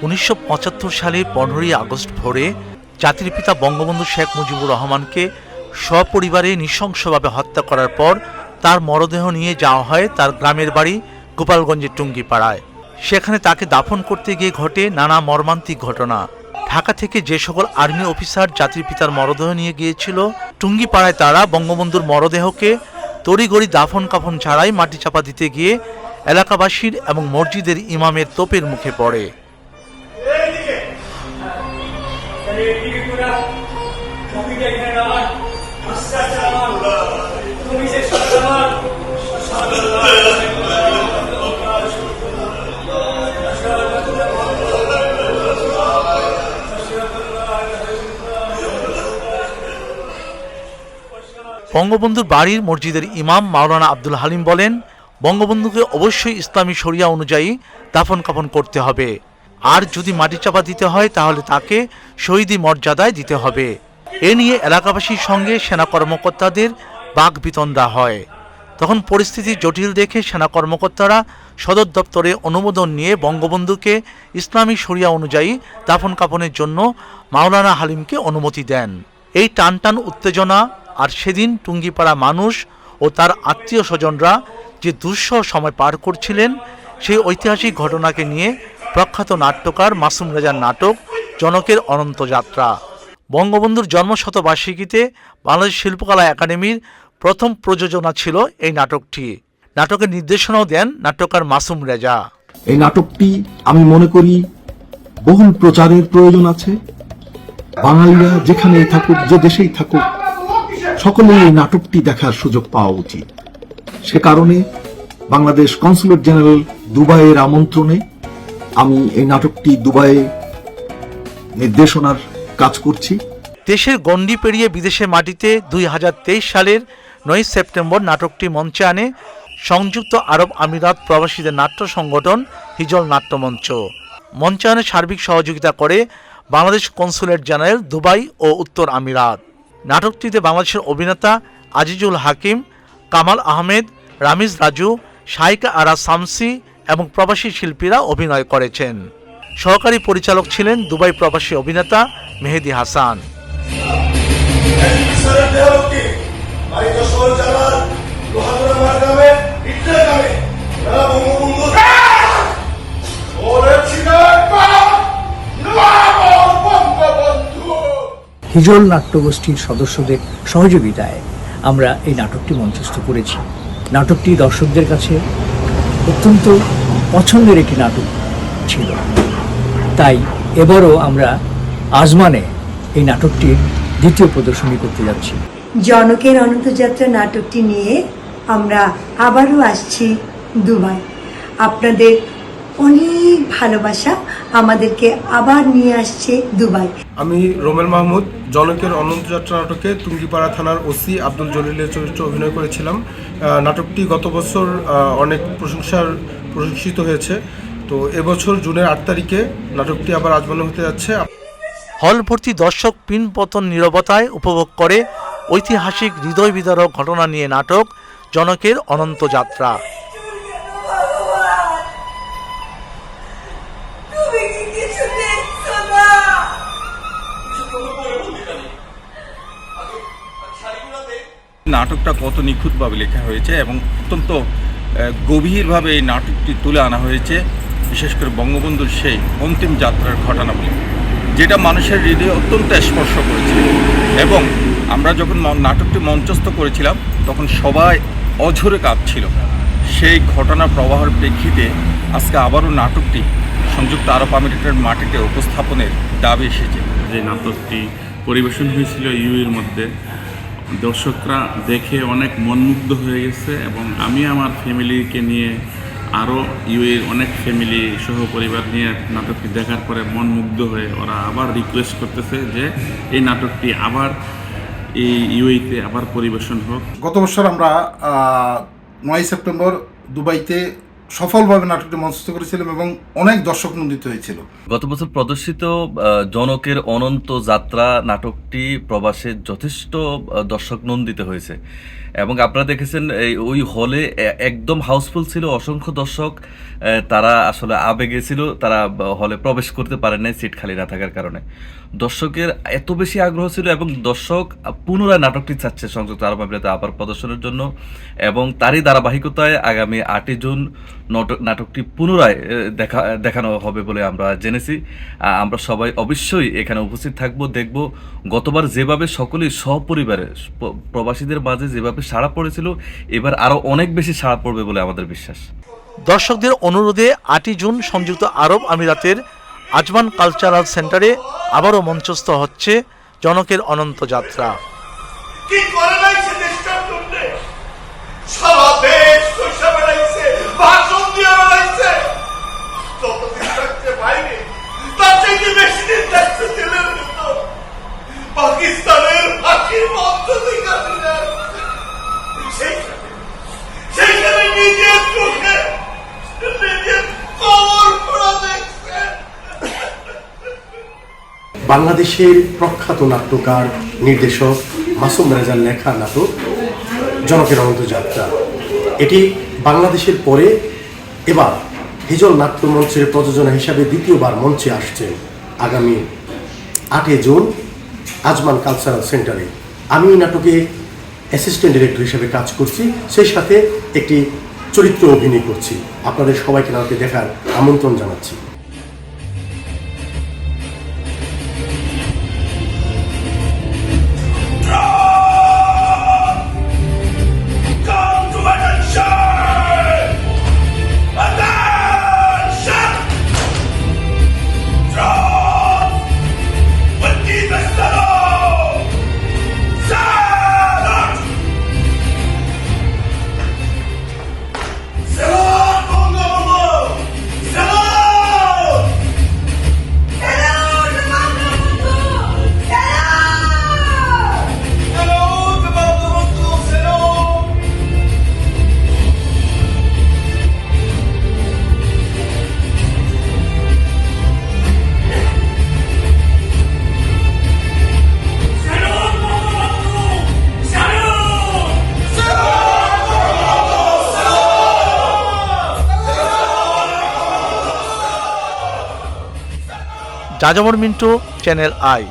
1975 সালের 15ই আগস্ট ভোরে জাতির পিতা বঙ্গবন্ধু শেখ মুজিবুর রহমানকে সপরিবারে নৃশংসভাবে হত্যা করার পর তার মরদেহ নিয়ে যাওয়া হয় তার গ্রামের বাড়ি গোপালগঞ্জের টুঙ্গিপাড়ায়। সেখানে তাকে দাফন করতে গিয়ে ঘটে নানা মর্মান্তিক ঘটনা। ঢাকা থেকে যে সকল আর্মি অফিসার জাতির পিতার মরদেহ নিয়ে গিয়েছিল, টুঙ্গিপাড়ায় তারা বঙ্গবন্ধুর মরদেহকে তড়িঘড়ি দাফন কাফন ছাড়াই মাটি চাপা দিতে গিয়ে এলাকাবাসীর এবং মসজিদের ইমামের তোপের মুখে পড়ে। বঙ্গবন্ধুর বাড়ির মসজিদের ইমাম মাওলানা আব্দুল হালিম বলেন, বঙ্গবন্ধুকে অবশ্যই ইসলামী শরিয়া অনুযায়ী দাফন কাফন করতে হবে, আর যদি মাটি চাপা দিতে হয় তাহলে তাকে শহীদি মর্যাদায় দিতে হবে। এ নিয়ে এলাকাবাসীর সঙ্গে সেনা কর্মকর্তাদের বাকবিতণ্ডা হয়। তখন পরিস্থিতি জটিল দেখে সেনা কর্মকর্তারা সদর দপ্তরে অনুমোদন নিয়ে বঙ্গবন্ধুকে ইসলামী শরিয়া অনুযায়ী দাফন কাফনের জন্য মাওলানা হালিমকে অনুমতি দেন। এই টানটান উত্তেজনা আর সেদিন টুঙ্গিপাড়া মানুষ ও তার আত্মীয় স্বজনরা যে দুঃসহ সময় পার করছিলেন, সেই ঐতিহাসিক ঘটনাকে নিয়ে প্রখ্যাত নাট্যকার মাসুম রেজার নাটক জনকের অনন্ত যাত্রা। বঙ্গবন্ধুর জন্মশতবার্ষিকীতে বাংলাদেশ শিল্পকলা একাডেমির প্রথম প্রযোজনা ছিল এই নাটকটি। নাটকের নির্দেশনাও দেন নাট্যকার মাসুম রেজা। এই নাটকটি আমি মনে করি বহুল প্রচারের প্রয়োজন আছে। বাঙালিরা যেখানেই থাকুক, যে দেশেই থাকুক, সকলেই এই নাটকটি দেখার সুযোগ পাওয়া উচিত। সে কারণে বাংলাদেশ কনসুলেট জেনারেল দুবাইয়ের আমন্ত্রণে আমি এই নাটকটি দুবাইয়ে নির্দেশনার কাজ করছি। দেশের গণ্ডি পেরিয়ে বিদেশের মাটিতে 2023 সালের 9 সেপ্টেম্বর নাটকটি মঞ্চে আনে সংযুক্ত আরব আমিরাত প্রবাসীদের নাট্য সংগঠন হিজল নাট্যমঞ্চ। মঞ্চায়নে সার্বিক সহযোগিতা করে বাংলাদেশ কনসুলেট জেনারেল দুবাই ও উত্তর আমিরাত। নাটকটিতে বাংলাদেশের অভিনেতা আজিজুল হাকিম, কামাল আহমেদ, রামিজ রাজু, শাইকা আরা শামসি এবং প্রবাসী শিল্পীরা অভিনয় করেছেন। সহকারী পরিচালক ছিলেন দুবাই প্রবাসী অভিনেতা মেহেদি হাসান। হিজল নাট্যগোষ্ঠীর সদস্যদের সহযোগিতায় আমরা এই নাটকটি মঞ্চস্থ করেছি। নাটকটি দর্শকদের কাছে অত্যন্ত পছন্দের একটি নাটক ছিল, তাই এবারও আমরা আজমানে এই নাটকটির দ্বিতীয় প্রদর্শনী করতে যাচ্ছি। জনকের অনন্তযাত্রা নাটকটি নিয়ে আমরা আবারও আসছি দুবাই। আপনাদের অনেক ভালোবাসা আমাদেরকে আবার নিয়ে আসছে দুবাই। আমি রোমেল মাহমুদ জনকের অনন্তযাত্রা নাটকে টুঙ্গিপাড়া থানার ওসি আব্দুল জলিলের চরিত্রে অভিনয় করেছিলাম। নাটকটি গত বছর অনেক প্রশংসিত হয়েছে। তো এবছর জুনের 8 তারিখে নাটকটি আবার আজমানে হতে যাচ্ছে। হল ভর্তি দর্শক পিনপতন নীরবতায় উপভোগ করে ঐতিহাসিক হৃদয় বিদারক ঘটনা নিয়ে নাটক জনকের অনন্ত যাত্রা। নাটকটা কত নিখুঁতভাবে লেখা হয়েছে এবং অত্যন্ত গভীরভাবে এই নাটকটি তুলে আনা হয়েছে, বিশেষ করে বঙ্গবন্ধুর সেই অন্তিম যাত্রার ঘটনাবলী, যেটা মানুষের হৃদয়ে অত্যন্ত স্পর্শ করেছে। এবং আমরা যখন নাটকটি মঞ্চস্থ করেছিলাম তখন সবাই অঝরে কাঁদছিল। সেই ঘটনা প্রবাহের প্রেক্ষিতে আজকে আবারও নাটকটি সংযুক্ত আরব আমিরাতের মাটিতে উপস্থাপনের দাবি এসেছে। যে নাটকটি পরিবেশন হয়েছিল ইউএর মধ্যে, দর্শকরা দেখে অনেক মনমুগ্ধ হয়ে গেছে এবং আমি আমার ফ্যামিলিকে নিয়ে আরও ইউএর অনেক ফ্যামিলি সহ পরিবার নিয়ে নাটকটি দেখার পরে মনমুগ্ধ হয়ে ওরা আবার রিকোয়েস্ট করতেছে যে এই নাটকটি আবার এই ইউএতে আবার পরিবেশন হোক। গত বছর আমরা 9 সেপ্টেম্বর দুবাইতে সফলভাবে নাটকটি মঞ্চস্থ করেছিলাম এবং অনেক দর্শক নন্দিত হয়েছিল। গত বছর প্রদর্শিত জনকের অনন্ত যাত্রা নাটকটি প্রবাসে যথেষ্ট দর্শক নন্দিত হয়েছে এবং আপনারা দেখেছেন ওই হলে একদম হাউসফুল ছিল, অসংখ্য দর্শক তারা আসলে আবেগে ছিল, তারা হলে প্রবেশ করতে পারেন নাই সিট খালি না থাকার কারণে। দর্শকের এত বেশি আগ্রহ ছিল এবং দর্শক পুনরায় নাটকটি চাচ্ছে সংযুক্ত আরব আমিরাতে আবার প্রদর্শনের জন্য এবং তারই ধারাবাহিকতায় আগামী 8ই জুন নাটকটি পুনরায় দেখানো হবে বলে আমরা জেনেছি। আমরা সবাই অবশ্যই এখানে উপস্থিত থাকব, দেখব। গতবার যেভাবে সকলেই সপরিবারে প্রবাসীদের মাঝে যেভাবে সাড়া পড়েছিল, এবার আরও অনেক বেশি সাড়া পড়বে বলে আমাদের বিশ্বাস। দর্শকদের অনুরোধে 8ই জুন সংযুক্ত আরব আমিরাতের আজমান কালচারাল সেন্টারে আবারও মঞ্চস্থ হচ্ছে জনকের অনন্ত যাত্রা। কি করে লাইছে দেশটার জন্য? সারা দেশ কইসা বেড়াইছে, ভাষণ দিয়ে বেড়াইছে। যতদিন থাকছে বাইরে, তার চাইতে বেশি দিন থাকছে জেলের ভিতর। পাকিস্তানের ফাঁসির মঞ্চ থেকে দিলেন। সেইখানে নিজের চোখে নিজের কবর খোঁড়া দেখছে। বাংলাদেশের প্রখ্যাত নাট্যকার নির্দেশক মাসুম রেজার লেখা নাটক জনকের অনন্ত যাত্রা, এটি বাংলাদেশের পরে এবার হিজল নাট্যমঞ্চের প্রযোজনা হিসাবে দ্বিতীয়বার মঞ্চে আসছে আগামী 8 জুন আজমান কালচারাল সেন্টারে। আমি এই নাটকে অ্যাসিস্ট্যান্ট ডিরেক্টর হিসেবে কাজ করছি, সেই সাথে একটি চরিত্র অভিনয় করছি। আপনাদের সবাইকে নাটকে দেখার আমন্ত্রণ জানাচ্ছি। যাযাবর মিন্টু, চ্যানেল আই।